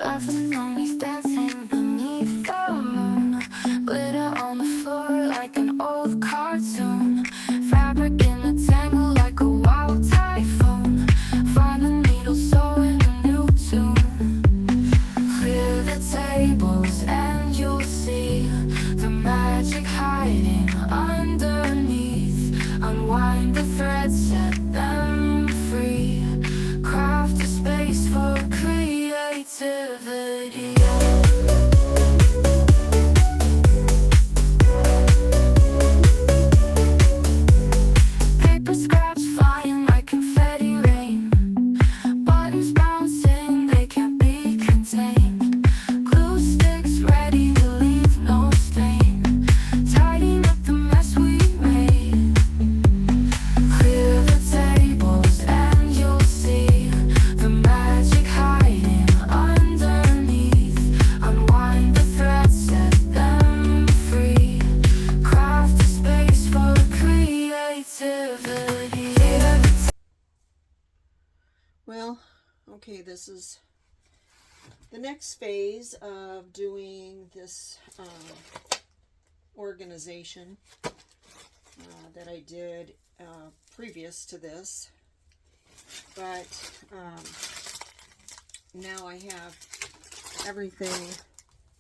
laughing on me, dancing beneath the moon. Glitter on the floor like an old cartoon. Fabric in a tangle like a wild typhoon. Find the needle, sew in a new tune. Clear the tables and you'll see the magic hiding underneath. Unwind the threads, set them free. Craft a space for creativity. Paper scraps flying like confetti rain. Buttons bouncing, they can't be contained. Glue sticks ready to leave no stain. Tidying up the mess we made. Clear the tables and you'll see the magic hiding underneath. Unwind the threads, set them free. Craft a space for creativity. Well, okay, this is the next phase of doing this organization that I did previous to this. But now I have everything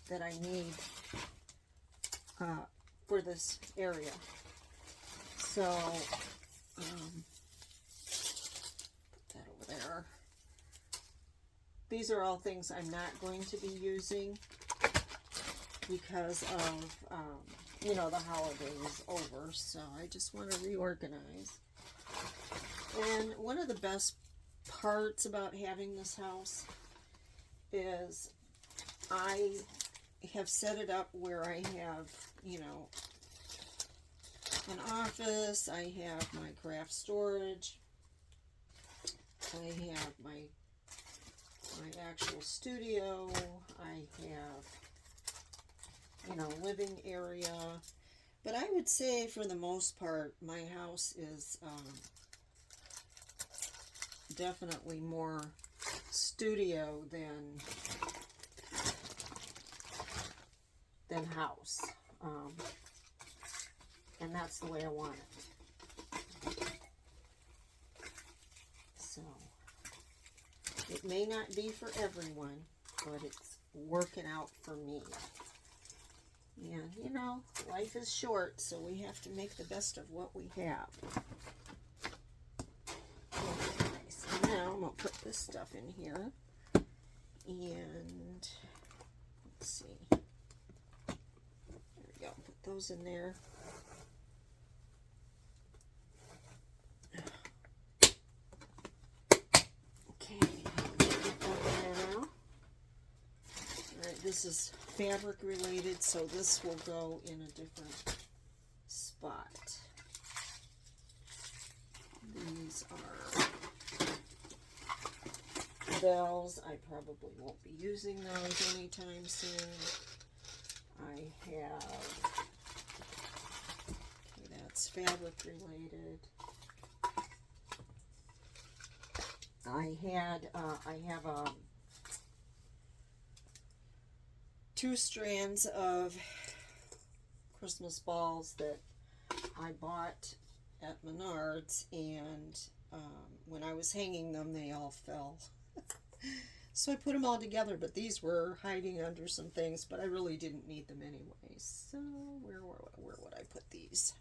that I need for this area. So, put that over there. These are all things I'm not going to be using because of, you know, the holiday is over. So I just want to reorganize. And one of the best parts about having this house is I have set it up where I have, you know, an office, I have my craft storage, I have my actual studio, I have, you know, living area. But I would say for the most part, my house is definitely more studio than house. And that's the way I want it. So, it may not be for everyone, but it's working out for me. And, you know, life is short, so we have to make the best of what we have. Okay, so now I'm going to put this stuff in here. And, let's see. There we go. Put those in there. This is fabric related, so this will go in a different spot. These are bells. I probably won't be using those anytime soon. I have, okay, that's fabric related. I have a 2 strands of Christmas balls that I bought at Menards, and when I was hanging them, they all fell. So I put them all together, but these were hiding under some things, but I really didn't need them anyway. So where would I put these?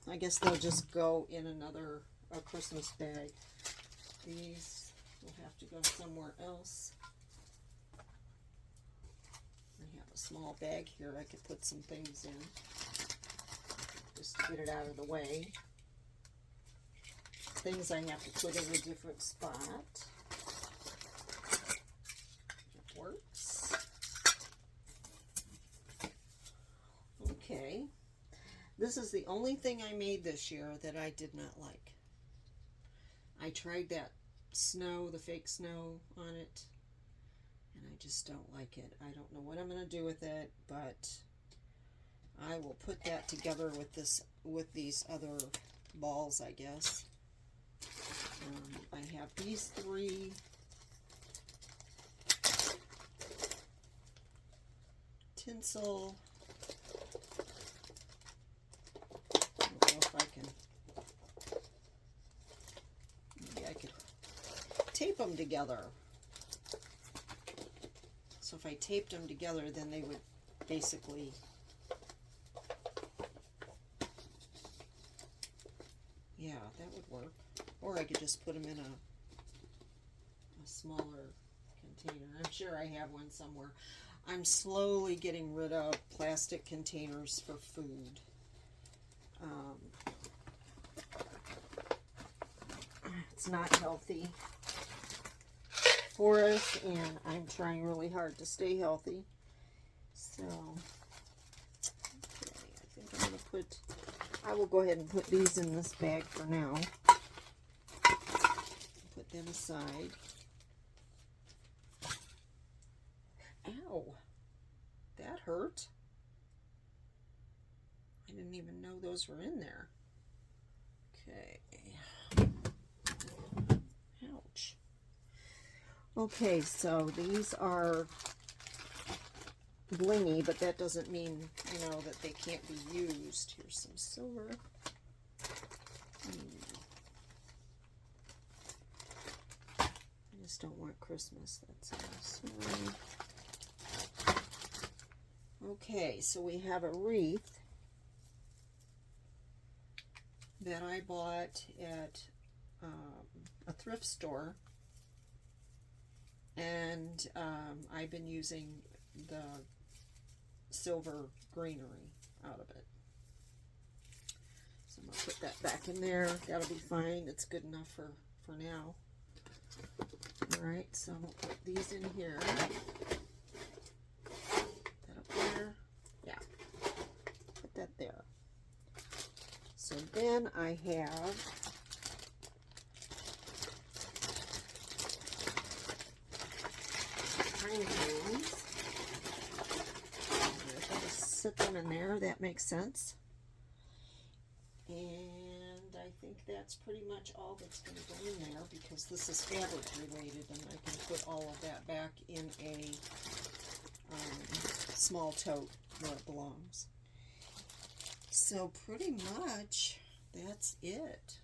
I guess they'll just go in a Christmas bag. These will have to go somewhere else. I have a small bag here I could put some things in, just to get it out of the way. Things I have to put in a different spot. That works. Okay. This is the only thing I made this year that I did not like. I tried that snow, the fake snow on it, and I just don't like it. I don't know what I'm going to do with it, but I will put that together with these other balls, I guess. I have these 3 tinsel. I don't know if I can, maybe I could tape them together. So if I taped them together, then they would basically, yeah, that would work. Or I could just put them in a smaller container. I'm sure I have one somewhere. I'm slowly getting rid of plastic containers for food. It's not healthy for us, and I'm trying really hard to stay healthy. So, okay, I think I'm going to put, I will go ahead and put these in this bag for now. Put them aside. Ow, that hurt. I didn't even know those were in there. Okay. Ouch. Okay, so these are blingy, but that doesn't mean, you know, that they can't be used. Here's some silver. I just don't want Christmas, that's all. Sorry. Okay, so we have a wreath that I bought at a thrift store, and I've been using the silver greenery out of it. So I'm going to put that back in there. That'll be fine. It's good enough for now. Alright, so I'm going to put these in here. That up there. Yeah. Put that there. So then I have tiny things. Just sit them in there. That makes sense. And I think that's pretty much all that's going to go in there, because this is fabric related, and I can put all of that back in a small tote where it belongs. So pretty much that's it.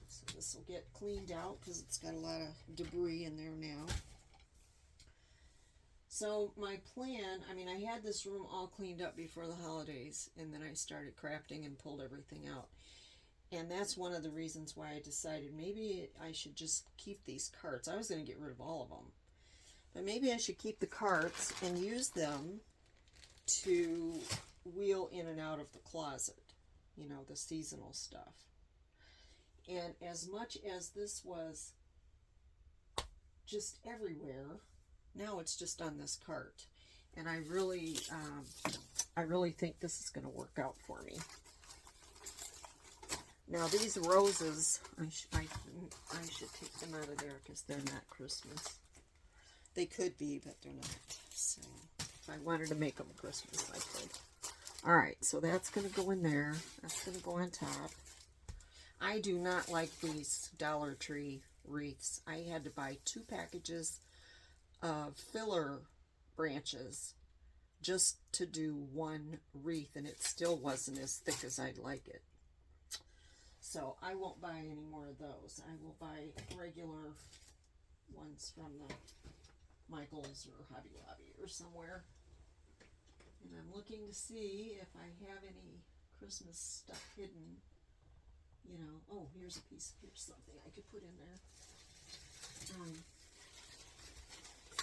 So this will get cleaned out because it's got a lot of debris in there now. So my plan, I mean, I had this room all cleaned up before the holidays, and then I started crafting and pulled everything out. And that's one of the reasons why I decided maybe I should just keep these carts. I was going to get rid of all of them. But maybe I should keep the carts and use them to wheel in and out of the closet. You know, the seasonal stuff. And as much as this was just everywhere, now it's just on this cart. And I really think this is going to work out for me. Now these roses, I should take them out of there because they're not Christmas. They could be, but they're not. So if I wanted to make them Christmas, I could. Alright, so that's going to go in there. That's going to go on top. I do not like these Dollar Tree wreaths. I had to buy 2 packages of filler branches just to do one wreath, and it still wasn't as thick as I'd like it. So I won't buy any more of those. I will buy regular ones from the Michaels or Hobby Lobby or somewhere. And I'm looking to see if I have any Christmas stuff hidden. You know, oh, here's something I could put in there.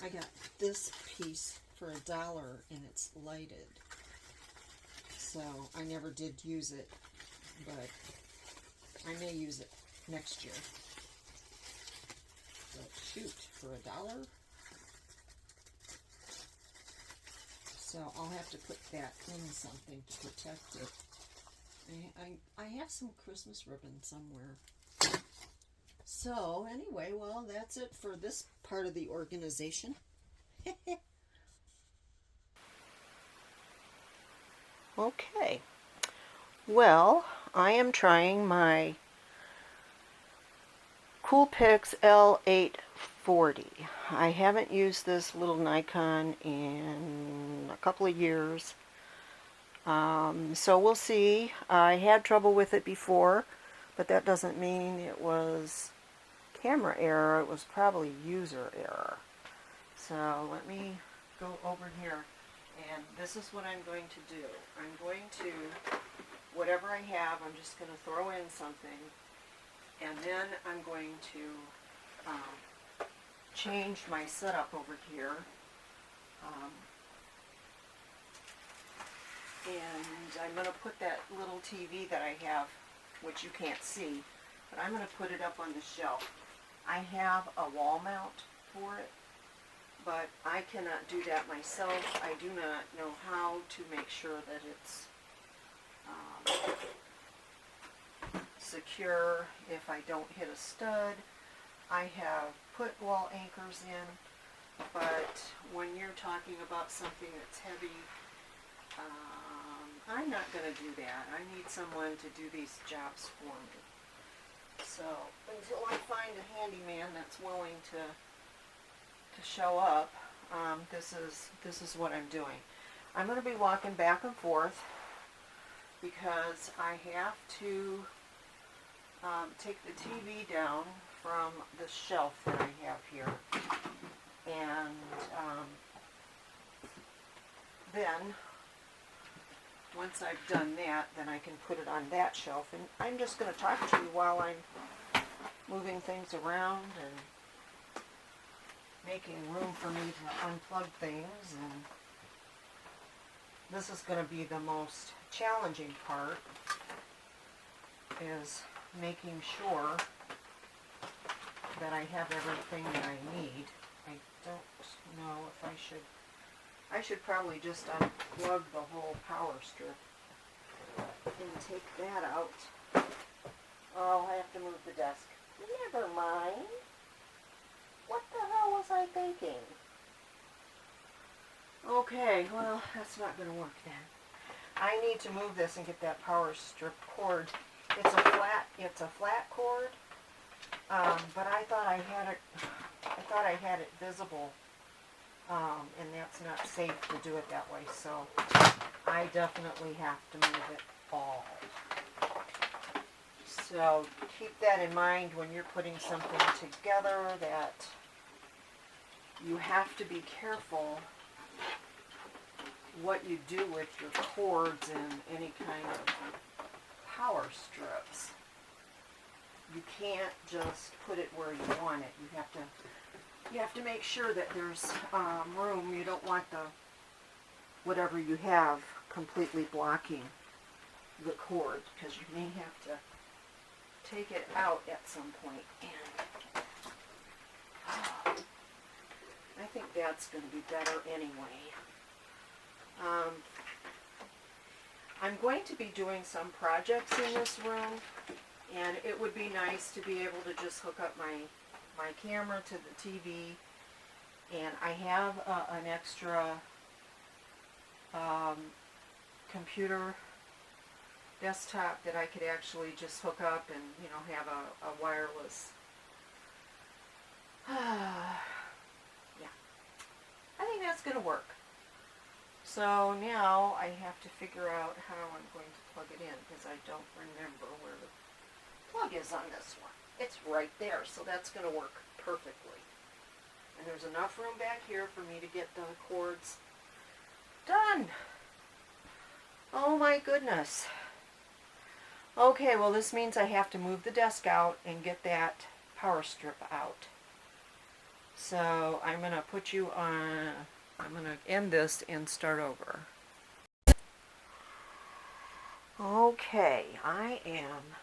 I got this piece for $1 and it's lighted. So I never did use it, but I may use it next year. But shoot, for $1? So I'll have to put that in something to protect it. I have some Christmas ribbon somewhere. So anyway, well, that's it for this part of the organization. Okay. Well, I am trying my Coolpix L8 40. I haven't used this little Nikon in a couple of years. So we'll see. I had trouble with it before, but that doesn't mean it was camera error. It was probably user error. So let me go over here, and this is what I'm going to do. I'm going to, whatever I have, I'm just going to throw in something, and then I'm going to change my setup over here. And I'm going to put that little TV that I have, which you can't see, but I'm going to put it up on the shelf. I have a wall mount for it, but I cannot do that myself. I do not know how to make sure that it's secure if I don't hit a stud. I have put wall anchors in, but when you're talking about something that's heavy, I'm not going to do that. I need someone to do these jobs for me. So until I find a handyman that's willing to show up, this is what I'm doing. I'm going to be walking back and forth because I have to take the TV down from the shelf that I have here, and then once I've done that, then I can put it on that shelf. And I'm just going to talk to you while I'm moving things around and making room for me to unplug things. And this is going to be the most challenging part, is making sure that I have everything that I need. I don't know if I should probably just unplug the whole power strip and take that out. Oh, I have to move the desk. Never mind. What the hell was I thinking? Okay, well, that's not going to work then. I need to move this and get that power strip cord. It's a flat cord, but I thought I had it visible. And that's not safe to do it that way, so I definitely have to move it all. So keep that in mind when you're putting something together, that you have to be careful what you do with your cords and any kind of power strips. You can't just put it where you want it. You have to make sure that there's room. You don't want whatever you have completely blocking the cord, because you may have to take it out at some point. And I think that's going to be better anyway. I'm going to be doing some projects in this room, and it would be nice to be able to just hook up my camera to the TV, and I have an extra computer desktop that I could actually just hook up and, you know, have a wireless. Yeah, I think that's going to work. So now I have to figure out how I'm going to plug it in, because I don't remember where the plug is on this one. It's right there, so that's going to work perfectly. And there's enough room back here for me to get the cords done. Oh my goodness. Okay, well, this means I have to move the desk out and get that power strip out. So I'm going to put you on, I'm going to end this and start over. Okay, I am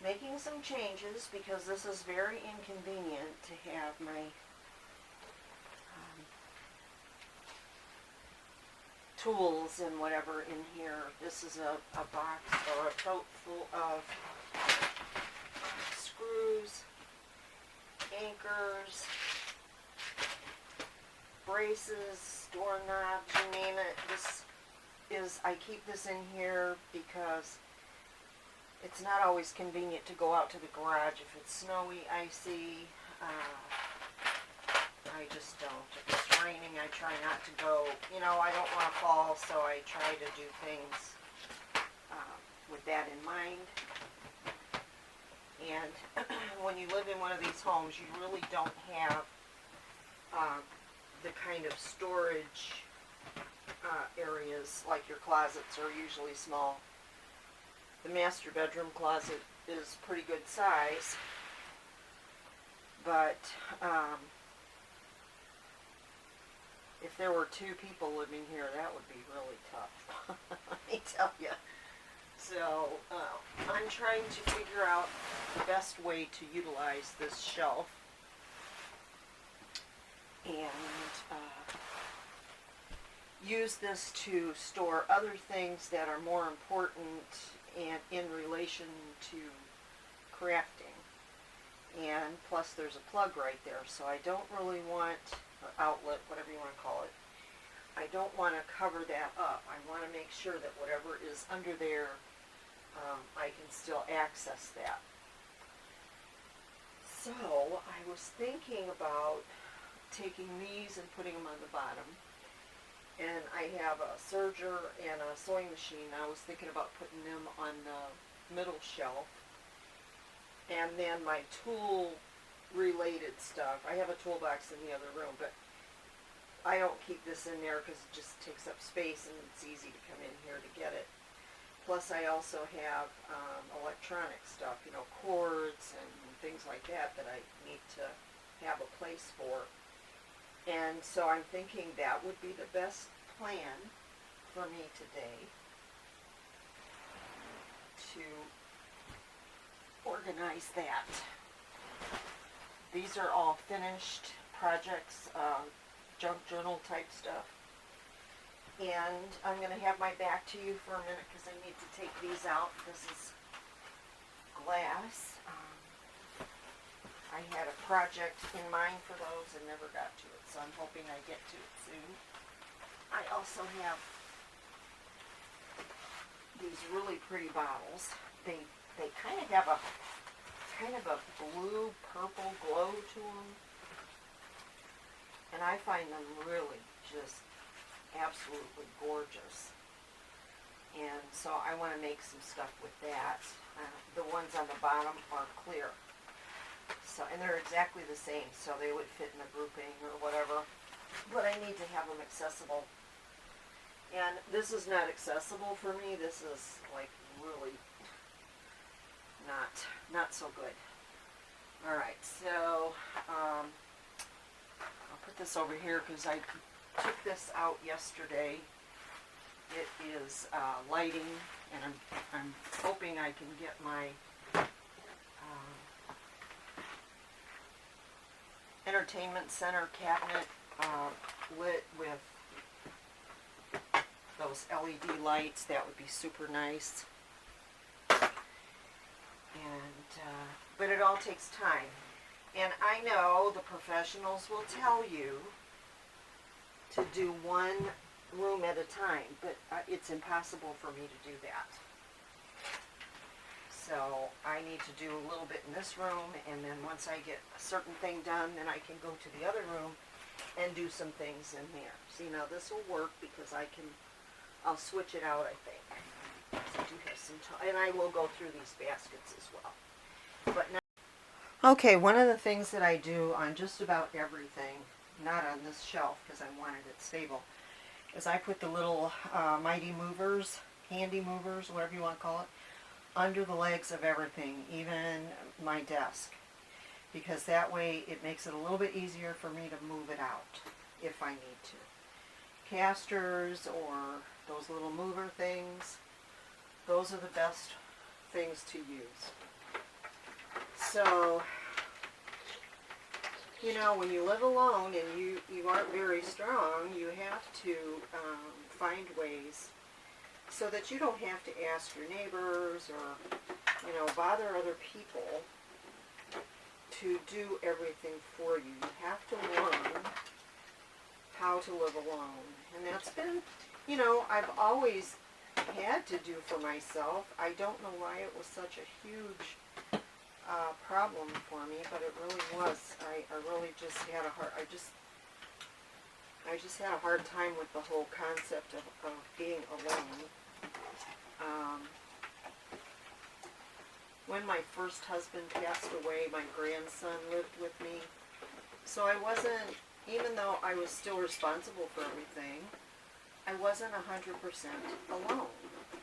making some changes because this is very inconvenient to have my tools and whatever in here. This is a box or a tote full of screws, anchors, braces, doorknobs, you name it. I keep this in here because it's not always convenient to go out to the garage if it's snowy, icy. I just don't. If it's raining, I try not to go. You know, I don't want to fall, so I try to do things with that in mind. And when you live in one of these homes, you really don't have the kind of storage areas, like your closets are usually small. The master bedroom closet is pretty good size, but if there were 2 people living here, that would be really tough. Let me tell you. So I'm trying to figure out the best way to utilize this shelf, and use this to store other things that are more important and in relation to crafting. And plus there's a plug right there, so I don't really want, or outlet, whatever you want to call it, I don't want to cover that up. I want to make sure that whatever is under there, I can still access that. So I was thinking about taking these and putting them on the bottom. And I have a serger and a sewing machine. I was thinking about putting them on the middle shelf. And then my tool related stuff. I have a toolbox in the other room, but I don't keep this in there because it just takes up space and it's easy to come in here to get it. Plus I also have electronic stuff, you know, cords and things like that that I need to have a place for. And so I'm thinking that would be the best plan for me today to organize that. These are all finished projects, junk journal type stuff. And I'm going to have my back to you for a minute because I need to take these out. This is glass. I had a project in mind for those and never got to it, so I'm hoping I get to it soon. I also have these really pretty bottles. They kind of have a blue purple glow to them, and I find them really just absolutely gorgeous. And so I want to make some stuff with that. The ones on the bottom are clear. So, and they're exactly the same, so they would fit in a grouping or whatever. But I need to have them accessible. And this is not accessible for me. This is like really not so good. Alright, so I'll put this over here because I took this out yesterday. It is lighting, and I'm hoping I can get my entertainment center cabinet lit with those LED lights. That would be super nice. And but it all takes time, and I know the professionals will tell you to do one room at a time, but it's impossible for me to do that. So I need to do a little bit in this room, and then once I get a certain thing done, then I can go to the other room and do some things in there. See, now this will work because I'll switch it out, I think. So I do have some time, and I will go through these baskets as well. But now, okay, one of the things that I do on just about everything, not on this shelf because I wanted it stable, is I put the little mighty movers, handy movers, whatever you want to call it, under the legs of everything, even my desk, because that way it makes it a little bit easier for me to move it out if I need to. Casters or those little mover things, those are the best things to use. So, you know, when you live alone and you aren't very strong, you have to find ways so that you don't have to ask your neighbors or, you know, bother other people to do everything for you. You have to learn how to live alone. And that's been, you know, I've always had to do for myself. I don't know why it was such a huge problem for me, but it really was. I really just had a hard, I just had a hard time with the whole concept of being alone. When my first husband passed away, my grandson lived with me. So I wasn't, even though I was still responsible for everything, I wasn't 100% alone.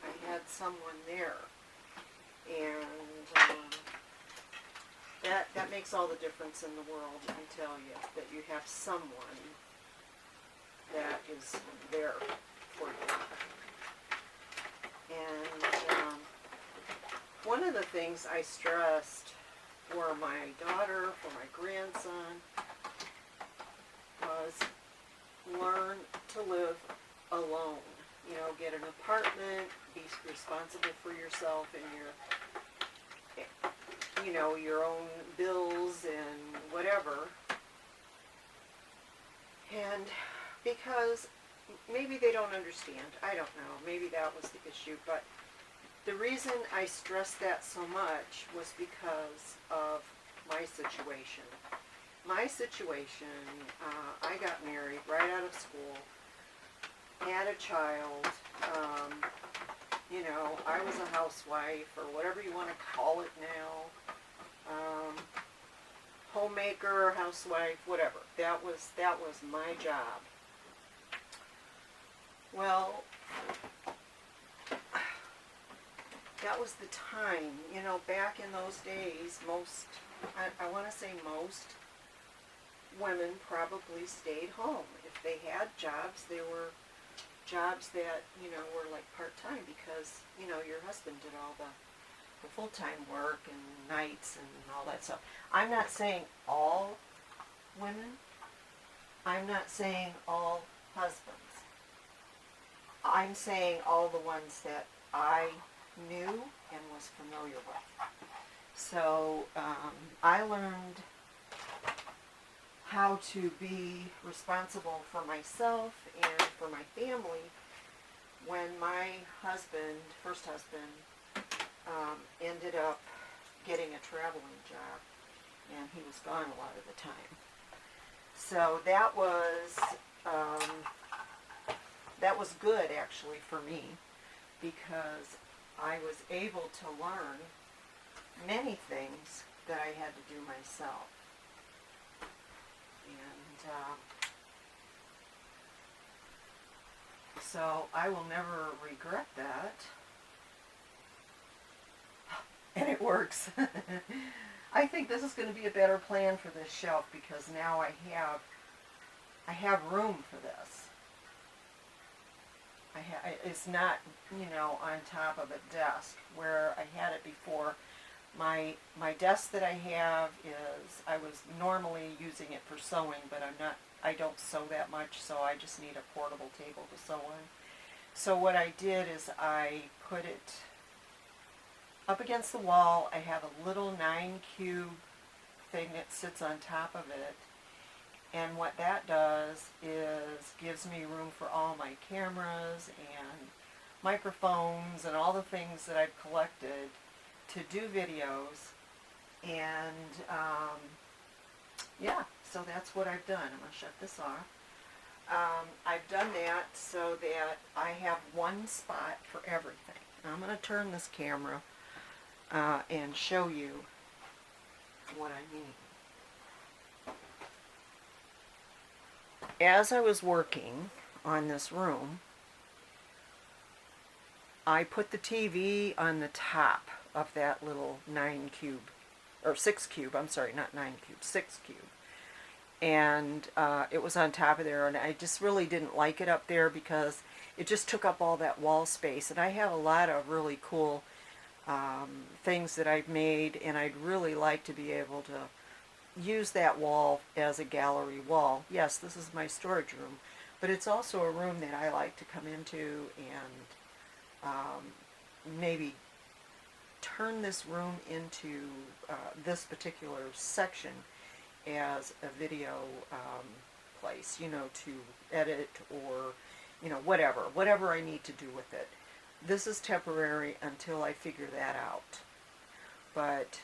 I had someone there. And that makes all the difference in the world, I tell you, that you have someone that is there for you. And one of the things I stressed for my daughter, for my grandson, was learn to live alone. You know, get an apartment, be responsible for yourself and your, you know, your own bills and whatever. And because maybe they don't understand, I don't know, maybe that was the issue, but the reason I stressed that so much was because of my situation. My situation, I got married right out of school, had a child, you know, I was a housewife, or whatever you want to call it now, homemaker, housewife, whatever. That was my job. Well, that was the time, you know, back in those days, most, I want to say most women probably stayed home. If they had jobs, they were jobs that, you know, were like part-time because, you know, your husband did all the full-time work and nights and all that stuff. I'm not saying all women. I'm not saying all husbands. I'm saying all the ones that I knew and was familiar with. So I learned how to be responsible for myself and for my family when my husband, first husband, ended up getting a traveling job, and he was gone a lot of the time. So that was good actually for me, because I was able to learn many things that I had to do myself. And so I will never regret that. And it works. I think this is going to be a better plan for this shelf, because now I have room for this. It's not, you know, on top of a desk where I had it before. My desk that I have is, I was normally using it for sewing, but I don't sew that much, so I just need a portable table to sew on. So what I did is I put it up against the wall. I have a little 9-cube thing that sits on top of it. And what that does is gives me room for all my cameras and microphones and all the things that I've collected to do videos. And yeah, so that's what I've done. I'm going to shut this off. I've done that so that I have one spot for everything. Now I'm going to turn this camera and show you what I mean. As I was working on this room, I put the TV on the top of that little 9-cube, or 6-cube, I'm sorry, not 9-cube, 6-cube. And it was on top of there, and I just really didn't like it up there because it just took up all that wall space. And I have a lot of really cool things that I've made, and I'd really like to be able to use that wall as a gallery wall. Yes, this is my storage room, but it's also a room that I like to come into and maybe turn this room into this particular section as a video place, you know, to edit or, you know, whatever I need to do with it. this is temporary until I figure that out. But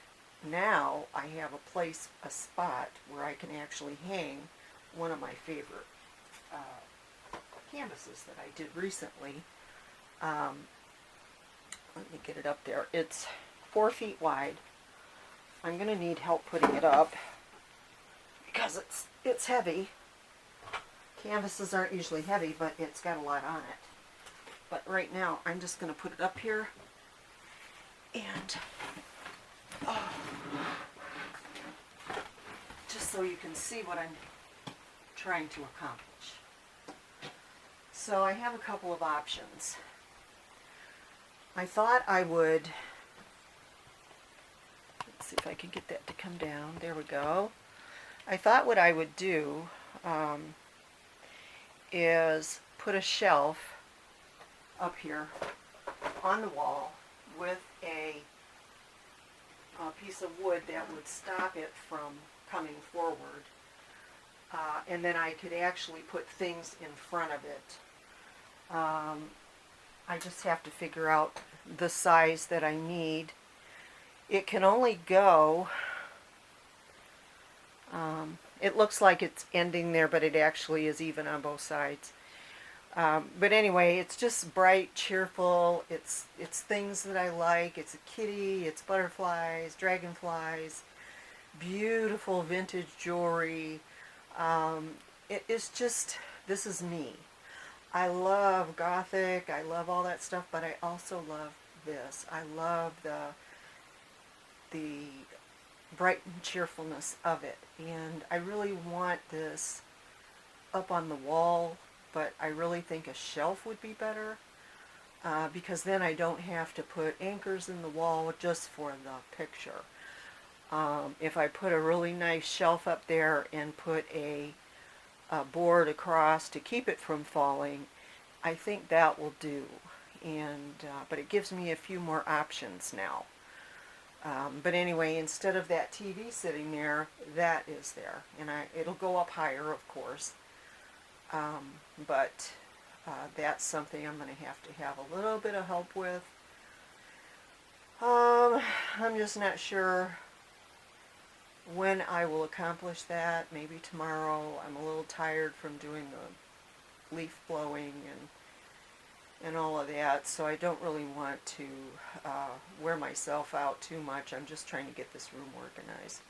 now I have a place, a spot where I can actually hang one of my favorite canvases that I did recently. Let me get it up there. It's 4 feet wide. I'm going to need help putting it up because it's heavy. Canvases aren't usually heavy, but it's got a lot on it. But right now, I'm just going to put it up here and just so you can see what I'm trying to accomplish. So I have a couple of options. I thought I would, let's see if I can get that to come down. There we go. I thought what I would do is put a shelf up here on the wall with a piece of wood that would stop it from coming forward. And then I could actually put things in front of it. I just have to figure out the size that I need. It can only go, it looks like it's ending there, but it actually is even on both sides. But anyway, it's just bright, cheerful. It's things that I like. It's a kitty, it's butterflies, dragonflies, beautiful vintage jewelry. It is just, this is me. I love Gothic, I love all that stuff, but I also love this. I love the bright cheerfulness of it. And I really want this up on the wall, but I really think a shelf would be better, because then I don't have to put anchors in the wall just for the picture. If I put a really nice shelf up there and put a board across to keep it from falling, I think that will do. And but it gives me a few more options now. But anyway, instead of that TV sitting there, that is there, and it'll go up higher, of course. But that's something I'm going to have a little bit of help with. I'm just not sure when I will accomplish that. Maybe tomorrow. I'm a little tired from doing the leaf blowing and all of that, so I don't really want to wear myself out too much. I'm just trying to get this room organized.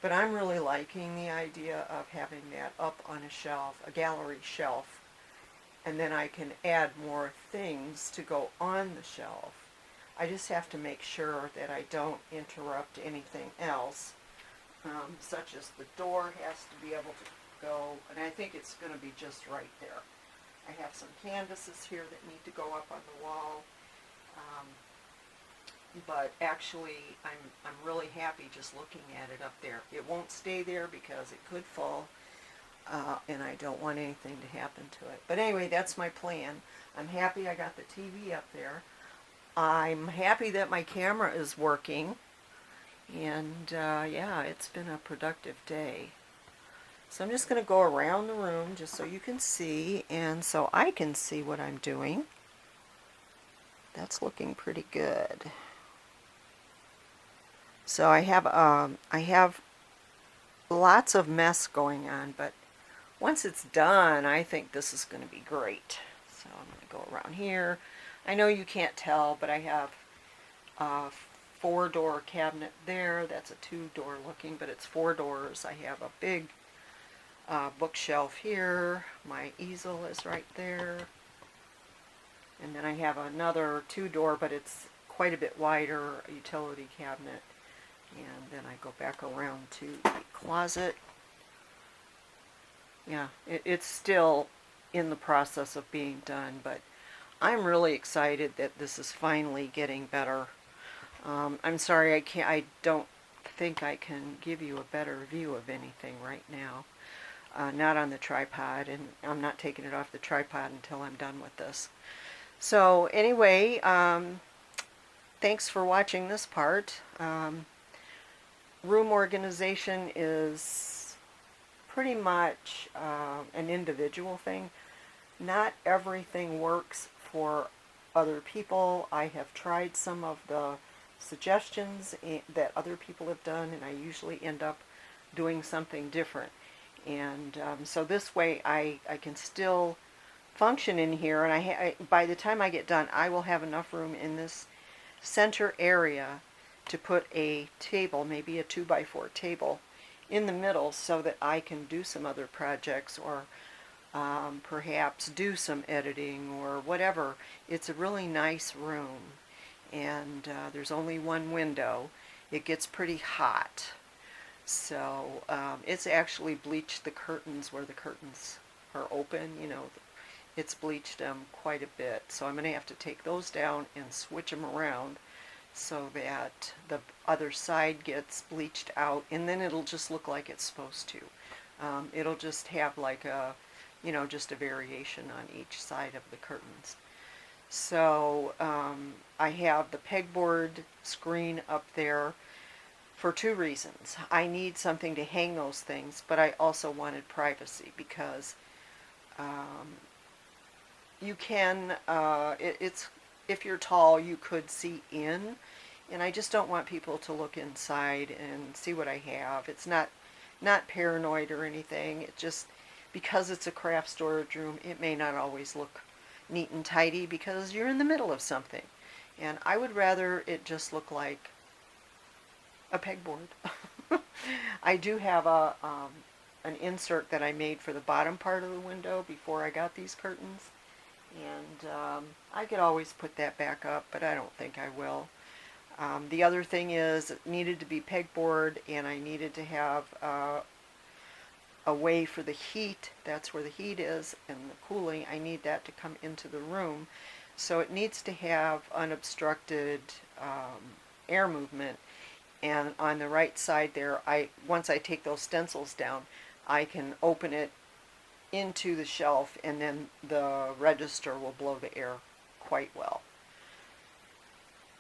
But I'm really liking the idea of having that up on a shelf, a gallery shelf, and then I can add more things to go on the shelf. I just have to make sure that I don't interrupt anything else, such as the door has to be able to go, and I think it's going to be just right there. I have some canvases here that need to go up on the wall, but actually I'm really happy just looking at it up there. It won't stay there because it could fall, and I don't want anything to happen to it. But anyway, that's my plan. I'm happy I got the TV up there. I'm happy that my camera is working, and yeah, it's been a productive day. So I'm just going to go around the room just so you can see, and so I can see what I'm doing. That's looking pretty good. So I have lots of mess going on, but once it's done, I think this is going to be great. So I'm going to go around here. I know you can't tell, but I have a 4-door cabinet there. That's a 2-door looking, but it's 4 doors. I have a big bookshelf here. My easel is right there. And then I have another 2-door, but it's quite a bit wider, utility cabinet. And then I go back around to the closet. Yeah, it's still in the process of being done, but I'm really excited that this is finally getting better. I'm sorry, I don't think I can give you a better view of anything right now. Not on the tripod, and I'm not taking it off the tripod until I'm done with this. So anyway, thanks for watching this part. Room organization is pretty much an individual thing. Not everything works for other people. I have tried some of the suggestions that other people have done, and I usually end up doing something different. And so this way I can still function in here, and by the time I get done, I will have enough room in this center area to put a table, maybe a 2x4 table, in the middle so that I can do some other projects, or perhaps do some editing or whatever. It's a really nice room, and there's only one window. It gets pretty hot, so it's actually bleached the curtains where the curtains are open. You know, it's bleached them quite a bit, so I'm going to have to take those down and switch them around so that the other side gets bleached out, and then it'll just look like it's supposed to. It'll just have like a, you know, just a variation on each side of the curtains. So I have the pegboard screen up there for two reasons. I need something to hang those things, but I also wanted privacy, because you can, it's, if you're tall, you could see in, and I just don't want people to look inside and see what I have. It's not paranoid or anything. It just, because it's a craft storage room, it may not always look neat and tidy because you're in the middle of something. And I would rather it just look like a pegboard. I do have an insert that I made for the bottom part of the window before I got these curtains, and I could always put that back up, but I don't think I will. The other thing is, it needed to be pegboard, and I needed to have a way for the heat. That's where the heat is, and the cooling. I need that to come into the room, so it needs to have unobstructed air movement. And on the right side there, once I take those stencils down, I can open it into the shelf, and then the register will blow the air quite well.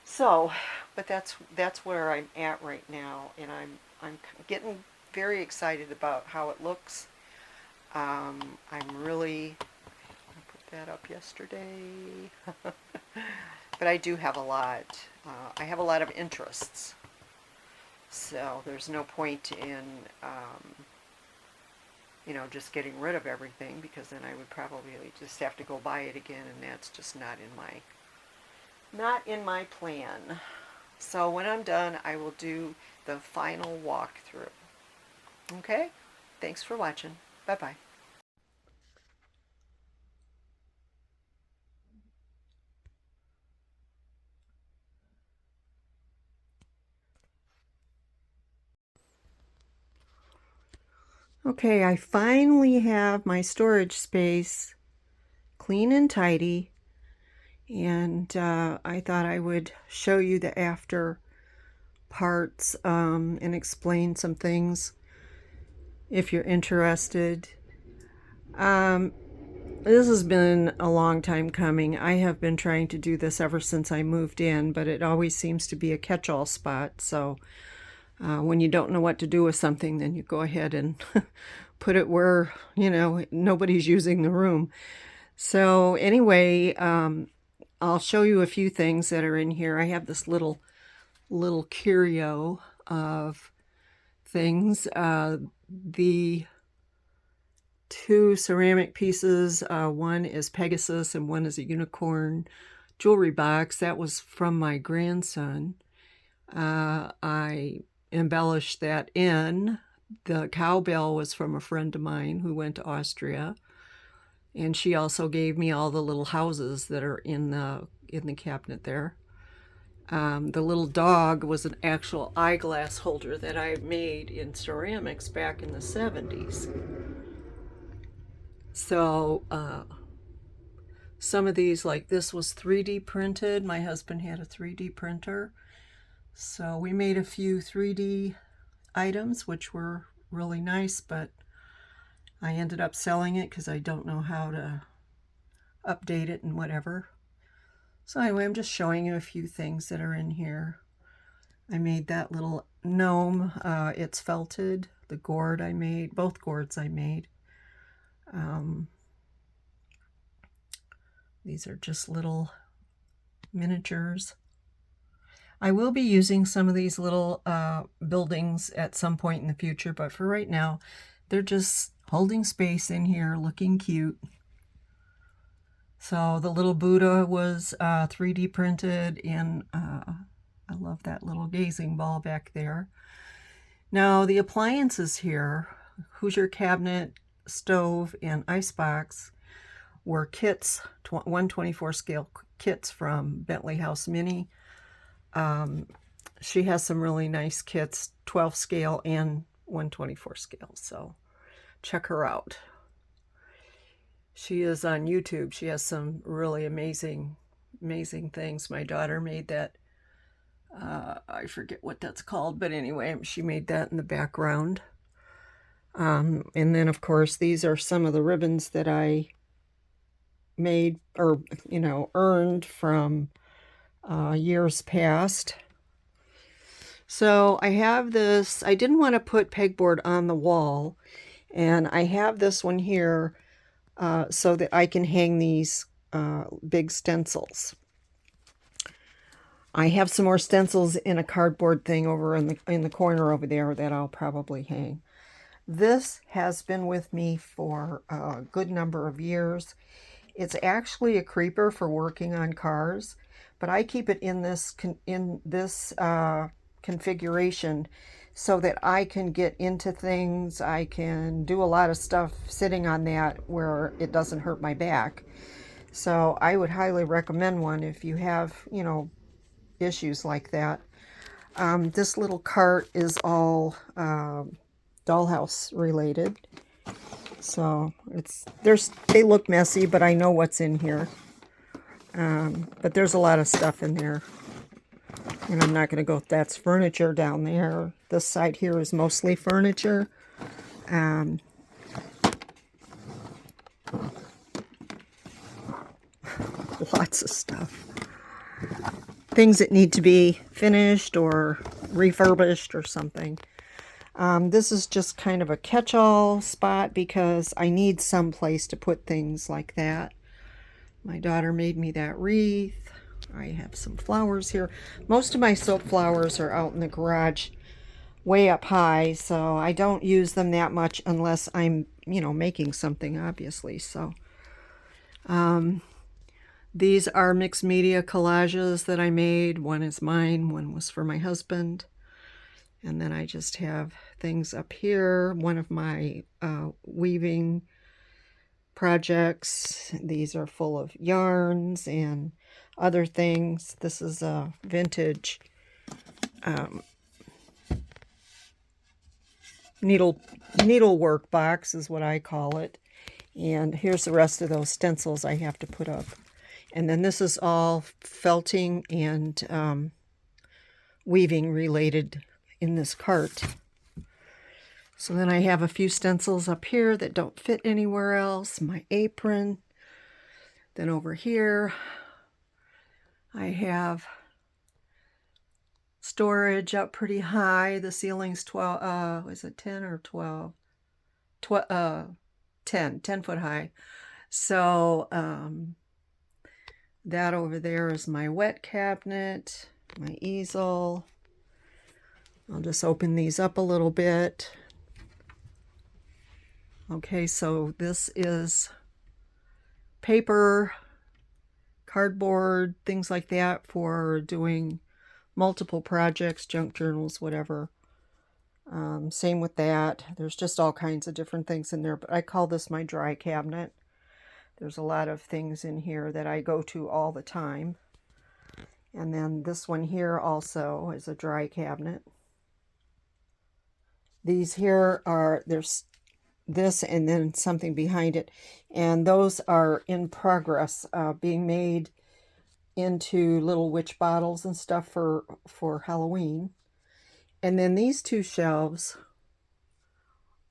So, but that's where I'm at right now, and I'm getting very excited about how it looks. I'm really, I put that up yesterday, but I do have a lot. I have a lot of interests. So there's no point in, you know, just getting rid of everything, because then I would probably just have to go buy it again, and that's just not in my plan. So when I'm done, I will do the final walkthrough. Okay? Thanks for watching. Bye-bye. Okay, I finally have my storage space clean and tidy, and I thought I would show you the after parts and explain some things if you're interested. This has been a long time coming. I have been trying to do this ever since I moved in, but it always seems to be a catch-all spot. So when you don't know what to do with something, then you go ahead and put it where, you know, nobody's using the room. So anyway, I'll show you a few things that are in here. I have this little curio of things. The two ceramic pieces, one is Pegasus and one is a unicorn jewelry box. That was from my grandson. I embellished that in. The cowbell was from a friend of mine who went to Austria, and she also gave me all the little houses that are in the cabinet there. The little dog was an actual eyeglass holder that I made in ceramics back in the 70s. So some of these, like this, was 3D printed. My husband had a 3D printer. So we made a few 3D items, which were really nice, but I ended up selling it because I don't know how to update it and whatever. So anyway, I'm just showing you a few things that are in here. I made that little gnome. It's felted. The gourd I made, both gourds I made. These are just little miniatures. I will be using some of these little buildings at some point in the future, but for right now, they're just holding space in here, looking cute. So the little Buddha was 3D printed, and I love that little gazing ball back there. Now the appliances here, Hoosier cabinet, stove, and icebox, were kits, 124 scale kits from Bentley House Mini. She has some really nice kits, 12 scale and 124 scale, so check her out. She is on YouTube. She has some really amazing things. My daughter made that, I forget what that's called, but anyway, she made that in the background. And then, of course, these are some of the ribbons that I made, or, you know, earned from years past. So I have this, I didn't want to put pegboard on the wall, and I have this one here so that I can hang these big stencils. I have some more stencils in a cardboard thing over in the corner over there that I'll probably hang. This has been with me for a good number of years. It's actually a creeper for working on cars, but I keep it in this configuration so that I can get into things. I can do a lot of stuff sitting on that where it doesn't hurt my back. So I would highly recommend one if you have, you know, issues like that. This little cart is all dollhouse related. So they look messy, but I know what's in here. But there's a lot of stuff in there. And I'm not going to go, that's furniture down there. This side here is mostly furniture. Lots of stuff. Things that need to be finished or refurbished or something. This is just kind of a catch-all spot because I need some place to put things like that. My daughter made me that wreath. I have some flowers here. Most of my soap flowers are out in the garage way up high, so I don't use them that much unless I'm, you know, making something, obviously. So these are mixed media collages that I made. One is mine, one was for my husband. And then I just have things up here. One of my weaving projects. These are full of yarns and other things. This is a vintage needlework box is what I call it. And here's the rest of those stencils I have to put up. And then this is all felting and weaving related in this cart. So then I have a few stencils up here that don't fit anywhere else. My apron. Then over here I have storage up pretty high. The ceiling's 12, is it 10 or 12? 10 foot high. So that over there is my wet cabinet, my easel. I'll just open these up a little bit. Okay, so this is paper, cardboard, things like that for doing multiple projects, junk journals, whatever. Same with that. There's just all kinds of different things in there, but I call this my dry cabinet. There's a lot of things in here that I go to all the time. And then this one here also is a dry cabinet. These here are, there's this and then something behind it. And those are in progress, being made into little witch bottles and stuff for Halloween. And then these two shelves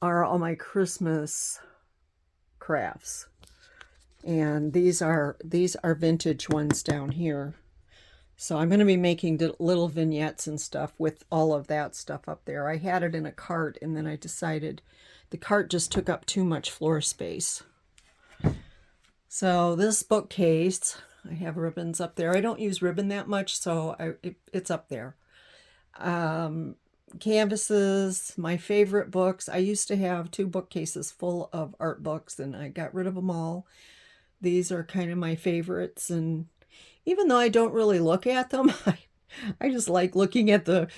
are all my Christmas crafts. And these are vintage ones down here. So I'm going to be making little vignettes and stuff with all of that stuff up there. I had it in a cart, and then I decided the cart just took up too much floor space. So this bookcase I have ribbons up there. I don't use ribbon that much, so it's up there. Canvases, my favorite books. I used to have 2 bookcases full of art books, and I got rid of them all. These are kind of my favorites, and even though I don't really look at them, I just like looking at the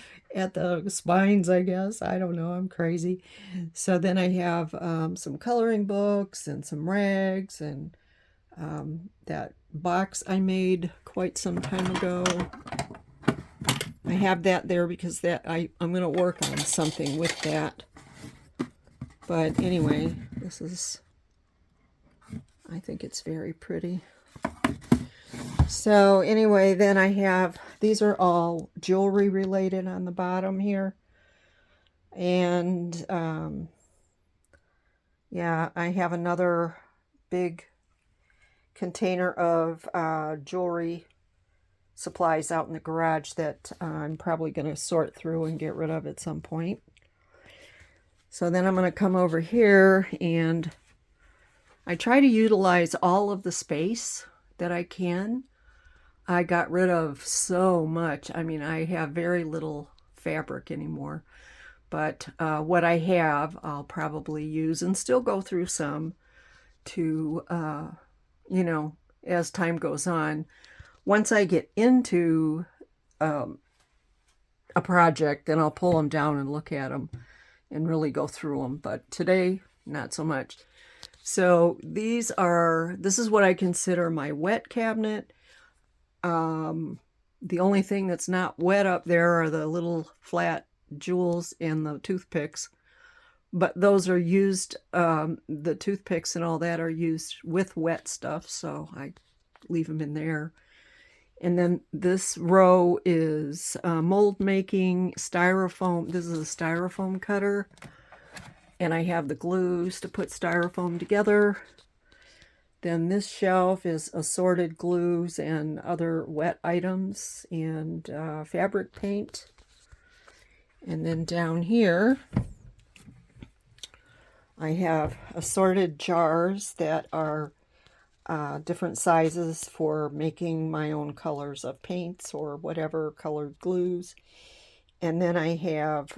spines, I guess. I don't know, I'm crazy. So then I have some coloring books and some rags, and that box I made quite some time ago. I have that there because I'm going to work on something with that. But anyway, this is, I think it's very pretty. So anyway, then I have, these are all jewelry related on the bottom here. And yeah, I have another big container of jewelry supplies out in the garage that I'm probably going to sort through and get rid of at some point. So then I'm going to come over here, and I try to utilize all of the space that I can. I got rid of so much. I mean, I have very little fabric anymore, but what I have I'll probably use and still go through some to you know, as time goes on. Once I get into a project, then I'll pull them down and look at them and really go through them. But today, not so much. So this is what I consider my wet cabinet. The only thing that's not wet up there are the little flat jewels and the toothpicks. But those are used, the toothpicks and all that are used with wet stuff, so I leave them in there. And then this row is mold making, styrofoam. This is a styrofoam cutter. And I have the glues to put styrofoam together. Then this shelf is assorted glues and other wet items and fabric paint. And then down here, I have assorted jars that are different sizes for making my own colors of paints or whatever colored glues. And then I have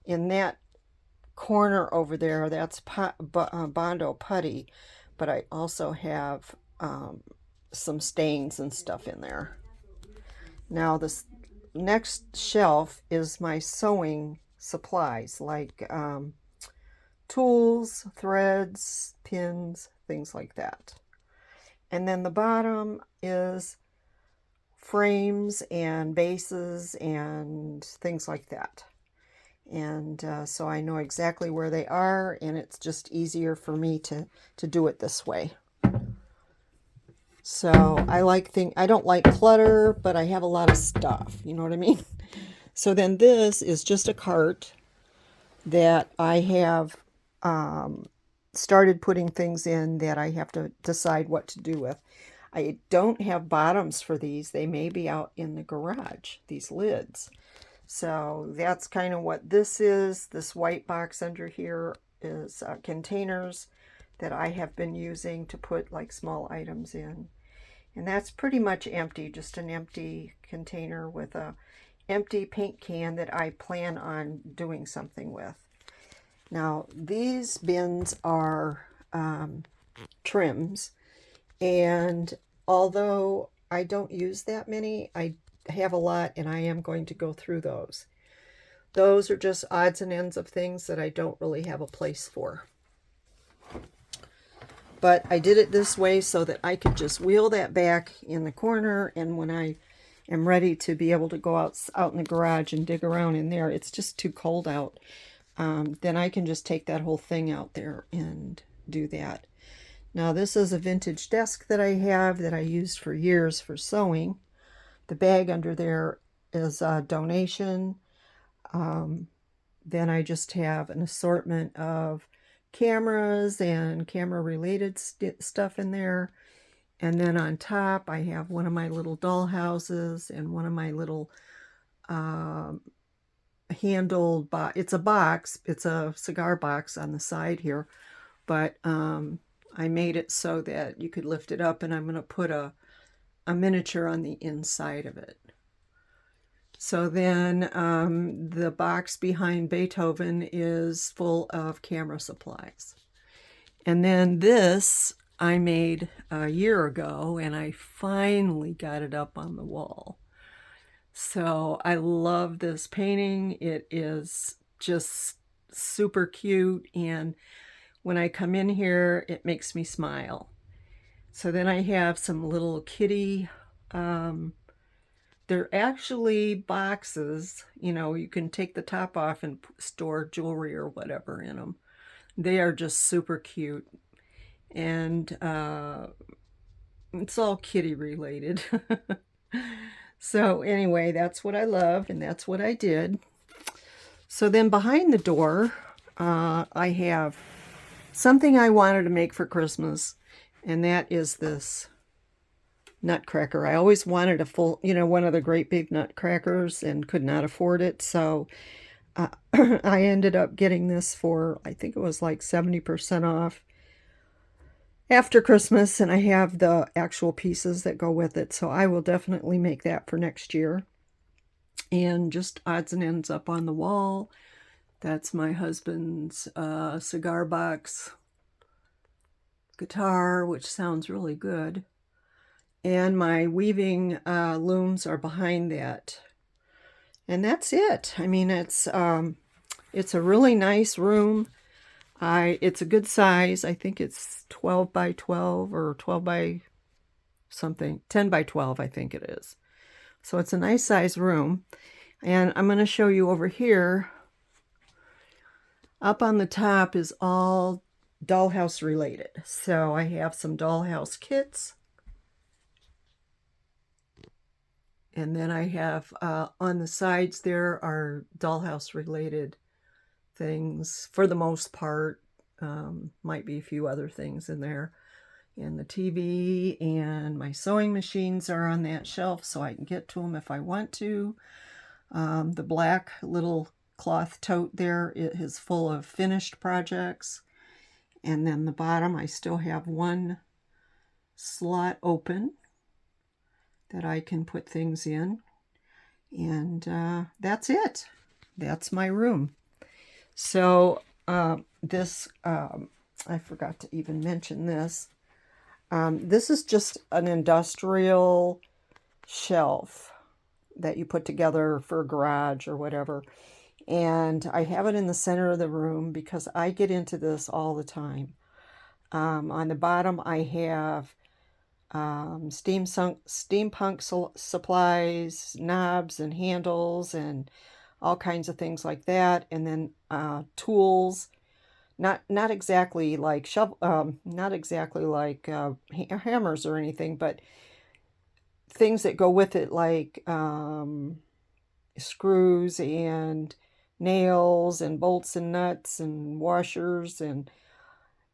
in that corner over there, that's Bondo putty, but I also have some stains and stuff in there. Now this next shelf is my sewing supplies, like tools, threads, pins, things like that. And then the bottom is frames and bases and things like that. And so I know exactly where they are, and it's just easier for me to do it this way. So I don't like clutter, but I have a lot of stuff, you know what I mean? So then this is just a cart that I have started putting things in that I have to decide what to do with. I don't have bottoms for these. They may be out in the garage, these lids. So that's kind of what this is. This white box under here is containers that I have been using to put like small items in. And that's pretty much empty, just an empty container with a empty paint can that I plan on doing something with. Now these bins are trims, and although I don't use that many, I have a lot, and I am going to go through those. Those are just odds and ends of things that I don't really have a place for. But I did it this way so that I could just wheel that back in the corner, and when I am ready to be able to go out in the garage and dig around in there, it's just too cold out, then I can just take that whole thing out there and do that. Now this is a vintage desk that I have that I used for years for sewing. The bag under there is a donation. Then I just have an assortment of cameras and camera related stuff in there. And then on top I have one of my little doll houses and one of my little handled box. It's a box. It's a cigar box on the side here. But I made it so that you could lift it up, and I'm going to put a miniature on the inside of it. So then the box behind Beethoven is full of camera supplies. And then this I made a year ago, and I finally got it up on the wall. So I love this painting. It is just super cute, and when I come in here, it makes me smile. So then I have some little kitty, they're actually boxes, you know, you can take the top off and store jewelry or whatever in them. They are just super cute. And it's all kitty related. So anyway, that's what I love, and that's what I did. So then behind the door, I have something I wanted to make for Christmas, and that is this nutcracker. I always wanted a full, you know, one of the great big nutcrackers and could not afford it. So I ended up getting this for, I think it was like 70% off after Christmas, and I have the actual pieces that go with it. So I will definitely make that for next year. And just odds and ends up on the wall. That's my husband's cigar box guitar, which sounds really good. And my weaving looms are behind that. And that's it. I mean, it's a really nice room. It's a good size. I think it's 12 by 12 or 12 by something. 10 by 12, I think it is. So it's a nice size room. And I'm going to show you over here. Up on the top is all dollhouse related. So I have some dollhouse kits. And then I have on the sides there are dollhouse related things for the most part. Might be a few other things in there. And the TV and my sewing machines are on that shelf so I can get to them if I want to. The black little cloth tote there, it is full of finished projects. And then the bottom, I still have one slot open that I can put things in. And that's it. That's my room. So this, I forgot to even mention this. This is just an industrial shelf that you put together for a garage or whatever. And I have it in the center of the room because I get into this all the time. On the bottom, I have steampunk supplies, knobs and handles and all kinds of things like that. And then tools, not exactly like hammers or anything, but things that go with it, like screws and nails and bolts and nuts and washers and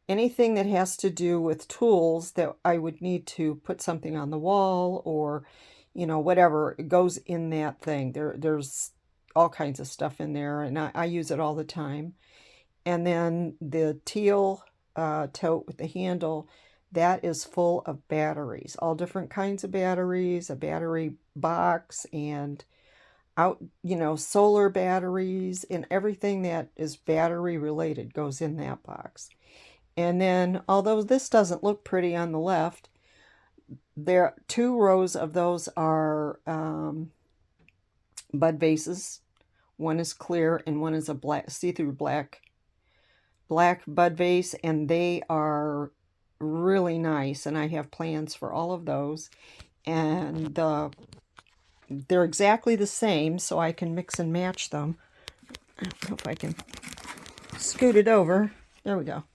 anything that has to do with tools that I would need to put something on the wall or, you know, whatever goes in that thing. There's all kinds of stuff in there, and I use it all the time. And then the teal tote with the handle, that is full of batteries, all different kinds of batteries, a battery box, and solar batteries, and everything that is battery related goes in that box. And then, although this doesn't look pretty on the left, there are 2 rows of those are bud vases. One is clear and one is a black, see-through black bud vase, and they are really nice, and I have plans for all of those. And they're exactly the same, so I can mix and match them. I don't know if I can scoot it over. There we go.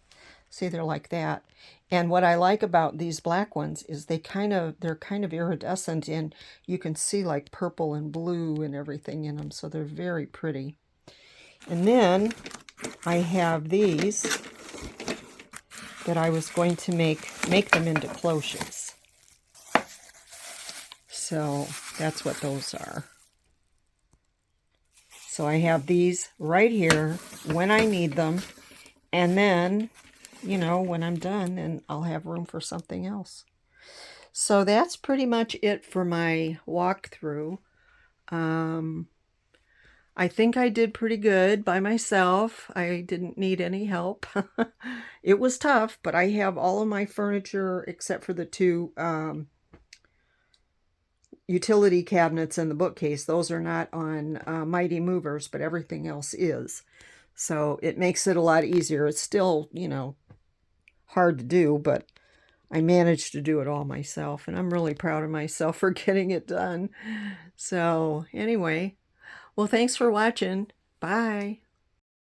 See, they're like that. And what I like about these black ones is they're kind of iridescent, and you can see like purple and blue and everything in them, so they're very pretty. And then I have these that I was going to make them into cloches. So that's what those are. So I have these right here when I need them. And then you know, when I'm done, and I'll have room for something else. So that's pretty much it for my walkthrough. I think I did pretty good by myself. I didn't need any help. It was tough, but I have all of my furniture except for the two utility cabinets and the bookcase. Those are not on Mighty Movers, but everything else is. So it makes it a lot easier. It's still, you know, hard to do, but I managed to do it all myself, and I'm really proud of myself for getting it done. So anyway, well, thanks for watching. Bye.